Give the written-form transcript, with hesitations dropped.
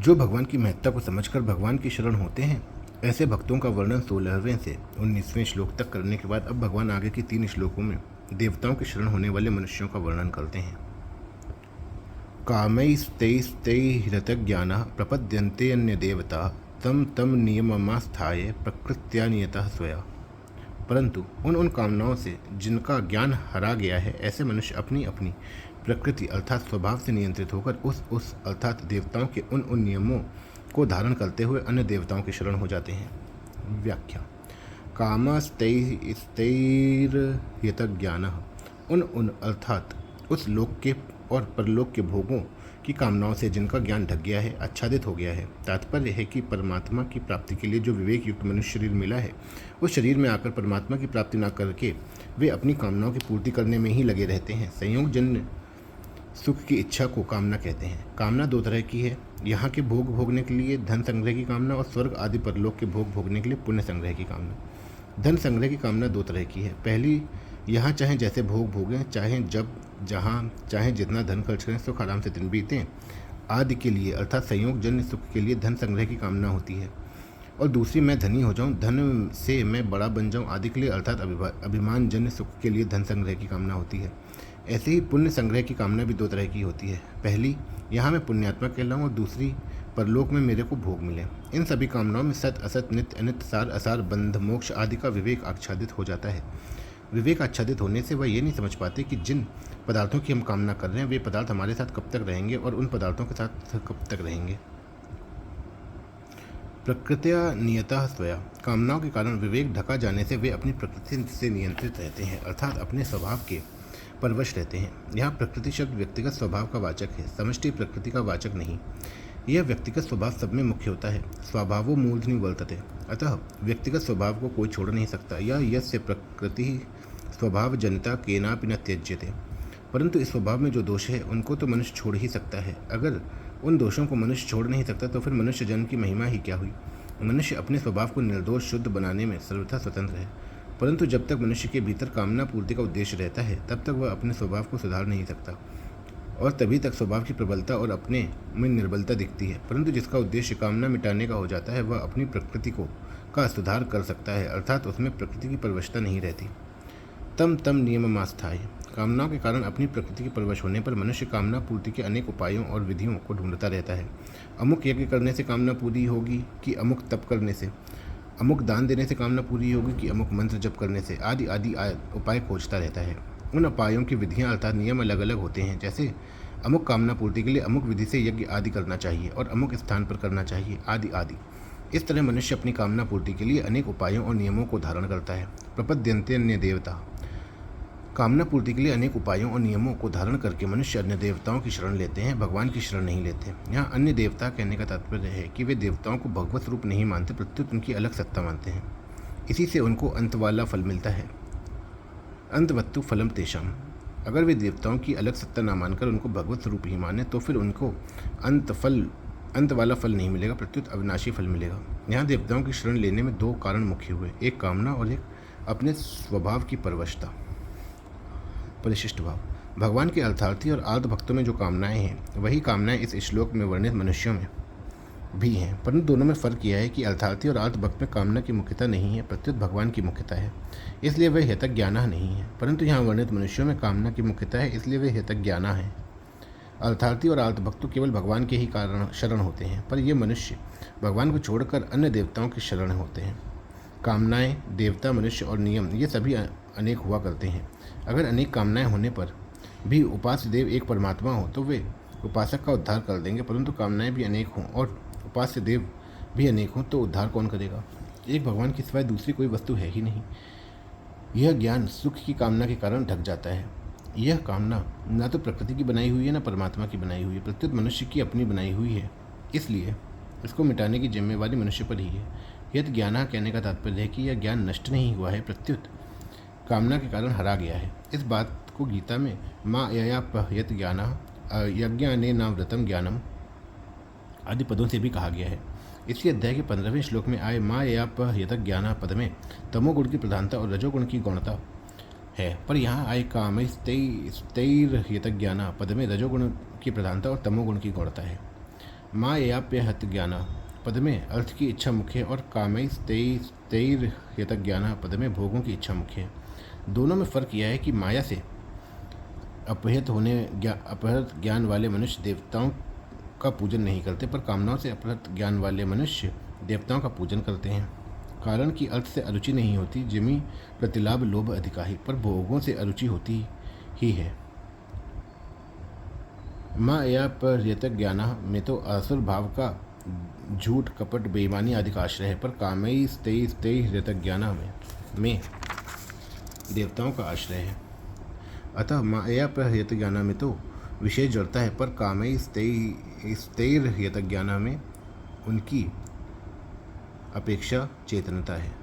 जो भगवान की महत्ता को समझकर भगवान की शरण होते हैं, ऐसे भक्तों का वर्णन 16वें से 19वें श्लोक तक करने के बाद अब भगवान आगे के 3 श्लोकों में देवताओं की शरण होने वाले मनुष्यों का वर्णन करते हैं। कामैस्तैस्तैरतज्ञानः प्रपद्यन्ते अन्य देवता तम तम नियममास्थाय प्रकृत्या नियतः स्वया। परंतु उन कामनाओं से जिनका ज्ञान हरा गया है, ऐसे मनुष्य अपनी अपनी प्रकृति अर्थात स्वभाव से नियंत्रित होकर उस अर्थात देवताओं के उन नियमों को धारण करते हुए अन्य देवताओं की शरण हो जाते हैं। व्याख्या। कामस्तैस्तैर्यतज्ञानः उन अर्थात उस लोक के और परलोक के भोगों की कामनाओं से जिनका ज्ञान ढक गया है, आच्छादित हो गया है। तात्पर्य है कि परमात्मा की प्राप्ति के लिए जो विवेक युक्त मनुष्य शरीर मिला है, उस शरीर में आकर परमात्मा की प्राप्ति न करके वे अपनी कामनाओं की पूर्ति करने में ही लगे रहते हैं। संयोगजन्य सुख की इच्छा को कामना कहते हैं। कामना 2 तरह की है, यहाँ के भोग भोगने के लिए धन संग्रह की कामना और स्वर्ग आदि परलोक के भोग भोगने के लिए पुण्य संग्रह की कामना। धन संग्रह की कामना 2 तरह की है। पहली, यहाँ चाहे जैसे भोग भोगें, चाहे जब जहाँ चाहे जितना धन खर्च करें, सुख आराम से दिन बीतें आदि के लिए अर्थात संयोगजन्य सुख के लिए धन संग्रह की कामना होती है। और दूसरी, मैं धनी हो जाऊँ, धन से मैं बड़ा बन जाऊँ आदि के लिए अर्थात अभिमानजन्य सुख के लिए धन संग्रह की कामना होती है। ऐसे ही पुण्य संग्रह की कामना भी 2 तरह की होती है। पहली, यहाँ मैं पुण्यात्मा कहलाऊँ, और दूसरी, परलोक में मेरे को भोग मिले। इन सभी कामनाओं में सत असत, नित्य अनित्य, सार असार, बंध मोक्ष आदि का विवेक आच्छादित हो जाता है। विवेक आच्छादित होने से वह ये नहीं समझ पाते कि जिन पदार्थों की हम कामना कर रहे हैं, वे पदार्थ हमारे साथ कब तक रहेंगे और उन पदार्थों के साथ कब तक रहेंगे। प्रकृत्या नियतः स्वया। कामनाओं के कारण विवेक ढका जाने से वे अपनी प्रकृति से नियंत्रित रहते हैं, अर्थात अपने स्वभाव के परवश रहते हैं। यहाँ प्रकृति शब्द व्यक्तिगत स्वभाव का वाचक है, समष्टि प्रकृति का वाचक नहीं। यह व्यक्तिगत स्वभाव सब में मुख्य होता है। स्वभावो मूर्धनि वर्तते, अतः व्यक्तिगत स्वभाव को कोई छोड़ नहीं सकता। यह यस्य प्रकृति स्वभाव जनिता केनापि न त्यज्यते। परंतु इस स्वभाव में जो दोष है, उनको तो मनुष्य छोड़ ही सकता है। अगर उन दोषों को मनुष्य छोड़ नहीं सकता तो फिर मनुष्य जन्म की महिमा ही क्या हुई। मनुष्य अपने स्वभाव को निर्दोष शुद्ध बनाने में सर्वथा स्वतंत्र है, परंतु जब तक मनुष्य के भीतर कामना पूर्ति का उद्देश्य रहता है, तब तक वह अपने स्वभाव को सुधार नहीं सकता, और तभी तक स्वभाव की प्रबलता और अपने में निर्बलता दिखती है। परंतु जिसका उद्देश्य कामना मिटाने का हो जाता है, वह अपनी प्रकृति का सुधार कर सकता है, अर्थात उसमें प्रकृति की परवशता नहीं रहती। तम तम नियममास्थाय। कामनाओं के कारण अपनी प्रकृति के परवश होने पर मनुष्य कामना पूर्ति के अनेक उपायों और विधियों को ढूंढता रहता है। अमुक यज्ञ करने से कामना पूरी होगी, कि अमुक तप करने से, अमुक दान देने से कामना पूरी होगी, कि अमुक मंत्र जप करने से, आदि आदि उपाय खोजता रहता है। उन उपायों की विधियाँ अर्थात नियम अलग अलग होते हैं। जैसे अमुक कामना पूर्ति के लिए अमुक विधि से यज्ञ आदि करना चाहिए और अमुक स्थान पर करना चाहिए, आदि आदि। इस तरह मनुष्य अपनी कामना पूर्ति के लिए अनेक उपायों और नियमों को धारण करता है। प्रपद्यन्ते अन्य देवता। कामना पूर्ति के लिए अनेक उपायों और नियमों को धारण करके मनुष्य अन्य देवताओं की शरण लेते हैं, भगवान की शरण नहीं लेते। यहाँ अन्य देवता कहने का तात्पर्य है कि वे देवताओं को भगवत रूप नहीं मानते, प्रत्युत उनकी अलग सत्ता मानते हैं। इसी से उनको अंत वाला फल मिलता है। अंतवत्तु फलम तेषाम। अगर वे देवताओं की अलग सत्ता न मानकर उनको भगवत स्वरूप ही माने, तो फिर उनको अंत वाला फल नहीं मिलेगा, प्रत्युत अविनाशी फल मिलेगा। यहाँ देवताओं की शरण लेने में 2 कारण मुख्य हुए, एक कामना और एक अपने स्वभाव की परवशता। परिशिष्ट भाव। भगवान के अर्थार्थी और आर्त भक्तों में जो कामनाएं हैं, वही कामनाएं इस श्लोक में वर्णित मनुष्यों में भी हैं, परंतु दोनों में फ़र्क यह है कि अर्थार्थी और आर्त भक्त में कामना की मुख्यता नहीं है, प्रत्युत भगवान की मुख्यता है, इसलिए वे हेतज्ञाना नहीं है। परंतु यहाँ वर्णित मनुष्यों में कामना की मुख्यता है, इसलिए वे हेतज्ञाना है। अर्थार्थी और आर्त भक्त तो केवल भगवान के ही कारण शरण होते हैं, पर ये मनुष्य भगवान को छोड़कर अन्य देवताओं की शरण होते हैं। कामनाएं, देवता, मनुष्य और नियम, ये सभी अनेक हुआ करते हैं। अगर अनेक कामनाएं होने पर भी उपास्य देव एक परमात्मा हो, तो वे उपासक का उद्धार कर देंगे, परंतु कामनाएं भी अनेक हों और उपास्य देव भी अनेक हों, तो उद्धार कौन करेगा। एक भगवान के सिवाय दूसरी कोई वस्तु है ही नहीं। यह ज्ञान सुख की कामना के कारण ढक जाता है। यह कामना न तो प्रकृति की बनाई हुई है, न परमात्मा की बनाई हुई है, प्रत्युत मनुष्य की अपनी बनाई हुई है, इसलिए इसको मिटाने की जिम्मेवारी मनुष्य पर ही है। यह ज्ञान कहने का तात्पर्य है कि यह ज्ञान नष्ट नहीं हुआ है, प्रत्युत कामना के कारण हरा गया है। इस बात को गीता में माययापहयत ज्ञानः यज्ञानेनावृतं ज्ञानम आदि पदों से भी कहा गया है। इसी अध्याय के 15वें श्लोक में आए माययापहयत ज्ञान पद में तमोगुण की प्रधानता और रजोगुण की गौणता है, पर यहाँ आए कामैस्तैर्यत ज्ञान पद में रजोगुण की प्रधानता और तमोगुण की गौणता है। मायाप्य हत ज्ञान पद में अर्थ की इच्छा मुख्य है और कामैस्तैर यत ज्ञान पद में भोगों की इच्छा मुख्य है। दोनों में फ़र्क यह है कि माया से अपहृत ज्ञान वाले मनुष्य देवताओं का पूजन नहीं करते, पर कामनाओं से अपहृत ज्ञान वाले मनुष्य देवताओं का पूजन करते हैं। कारण कि अर्थ से अरुचि नहीं होती, जिमी प्रतिलाभ लोभ अधिकाही, पर भोगों से अरुचि होती ही है। माया पर यत ज्ञान में तो आसुर भाव का झूठ कपट बेईमानी आदि का आश्रय है, पर कामैस्तैर यत ज्ञान में देवताओं का आश्रय है। अतः माया पर यत ज्ञान में तो विशेष जड़ता है, पर कामैस्तैर यत ज्ञान में उनकी अपेक्षा चेतनता है।